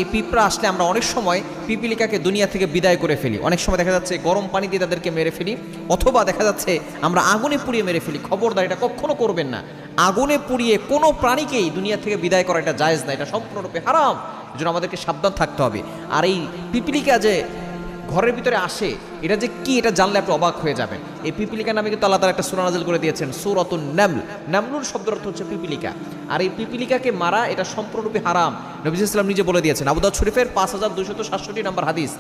এই পিঁপড়া আসলে আমরা অনেক সময় পিপিলিকাকে দুনিয়া থেকে বিদায় করে ফেলি। অনেক সময় দেখা যাচ্ছে গরম পানি দিয়ে তাদেরকে মেরে ফেলি, অথবা দেখা যাচ্ছে আমরা আগুনে পুড়িয়ে মেরে ফেলি। খবরদার, এটা কখনো করবেন না। আগুনে পুড়িয়ে কোনো প্রাণীকেই দুনিয়া থেকে বিদায় করা এটা জায়েজ না, এটা সম্পূর্ণরূপে হারাম। এজন্য আমাদেরকে সাবধান থাকতে হবে। আর এই পিপিলিকা যে ঘরের ভিতরে আসে, এটা যে কি, এটা জানলে আপনি অবাক হয়ে যাবেন। এই পিপিলিকা নামে কিন্তু আল্লাহ তাআলা একটা সূরা নাযিল করে দিয়েছেন, সূরাতুন নামল। নামলুর শব্দের অর্থ হচ্ছে পিপিলিকা। আর এই পিপিলিকাকে মারা এটা সম্পূর্ণরূপে হারাম। নবী সাল্লাল্লাহু আলাইহি ওয়াসাল্লাম নিজে বলে দিয়েছেন, আবু দাউদ শরীফের 5267 নম্বর হাদিস।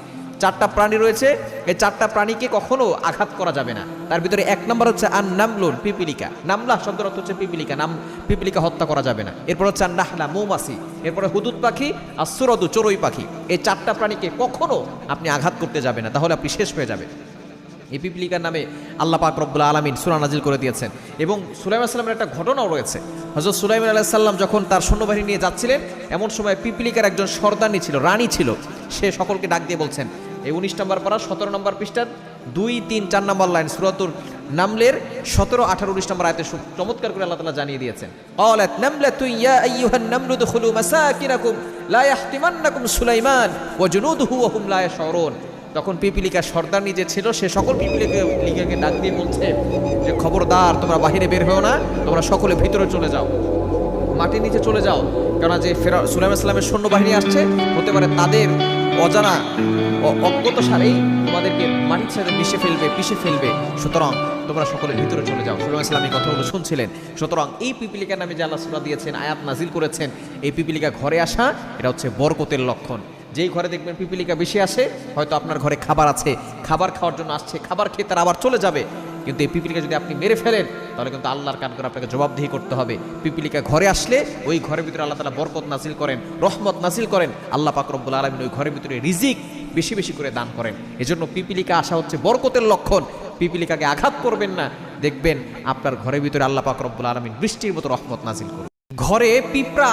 4টা প্রাণী রয়েছে, এই 4টা প্রাণীকে কখনো আঘাত করা যাবে না। তার ভিতরে 1 নম্বর হচ্ছে আন নামলুন, পিপিলিকা। নামলা শব্দের অর্থ হচ্ছে পিপিলিকা, পিপিলিকা হত্যা করা যাবে না। এরপর হচ্ছে আন নাহলা, মৌমাছি। এরপরে হুদুদ পাখি, আর সুরদু, চড়ুই পাখি। এই 4টা প্রাণীকে কখনো আপনি আঘাত করতে যাবেন না, তাহলে আপনি শেষ হয়ে যাবেন। এই পিপিলিকার নামে আল্লাহ পাক রব্বুল আলামিন সূরা নাজিল করে দিয়েছেন। এবং সুলাইমান আলাইহিস সালামের একটা ঘটনাও রয়েছে। হযরত সুলাইমান আলাইহিস সালাম যখন তার সৈন্যবাহিনী নিয়ে যাচ্ছিলেন, এমন সময় পিপিলিকার একজন সর্দারনি ছিল, রানী ছিল। সে সকলকে ডাক দিয়ে বলছেন, এই 19 নম্বর পারা 17 নম্বর পৃষ্ঠার 2, 3, 4 নম্বর লাইন সূরাতুল নামলের 17, 18, 19 নম্বর আয়াতে চমৎকার করে আল্লাহ তাআলা জানিয়ে দিয়েছেন। ক্বালাত নামলাতু ইয়া আইয়ুহান নামলু দুখুলু মাসাকিনাকুম লা ইয়াহতিমান্নাকুম সুলাইমান ওয়া জুনুদুহু ওয়া হুম লা ইয়াশউরুন। তখন পিপিলিকা সর্দারনি যে ছিল, সে সকল পিপিলিকাকে ডাক দিয়ে বলছে যে, খবরদার, তোমরা বাহিরে বের হও না, তোমরা সকলে ভিতরে চলে যাও, মাটির নিচে চলে যাও। কেননা যে সুলাইমান সালামের সৈন্যবাহিনী আসছে, হতে পারে তাদের অজানা অজ্ঞত সারেই তোমাদেরকে মাটির সাথে পিষে ফেলবে। সুতরাং তোমরা সকলে ভিতরে চলে যাও। সুলাইমান সালাম এই কথাগুলো শুনছিলেন। সুতরাং এই পিপিলিকার নামে যে আল্লাহ সূরা দিয়েছেন, আয়াত নাজিল করেছেন, এই পিপিলিকা ঘরে আসা এটা হচ্ছে বরকতের লক্ষণ। যেই ঘরে দেখবেন পিপিলিকা বেশি আসে, হয়তো আপনার ঘরে খাবার আছে, খাবার খাওয়ার জন্য আসছে, খাবার খেয়ে তারা আবার চলে যাবে। কিন্তু এই পিপিলিকা যদি আপনি মেরে ফেলেন, তাহলে কিন্তু আল্লাহর কান করে আপনাকে জবাবদিহি করতে হবে। পিপিলিকা ঘরে আসলে ওই ঘরের ভিতরে আল্লাহ তাআলা বরকত নাজিল করেন, রহমত নাজিল করেন। আল্লাহ পাক রব্বুল আলামিন ওই ঘরের ভিতরে রিজিক বেশি বেশি করে দান করেন। এজন্য পিপিলিকা আসা হচ্ছে বরকতের লক্ষণ। পিপিলিকাকে আঘাত করবেন না, দেখবেন আপনার ঘরের ভিতরে আল্লাহ পাক রব্বুল আলামিন বৃষ্টির মতো রহমত নাজিল করবেন। ঘরে পিঁপড়া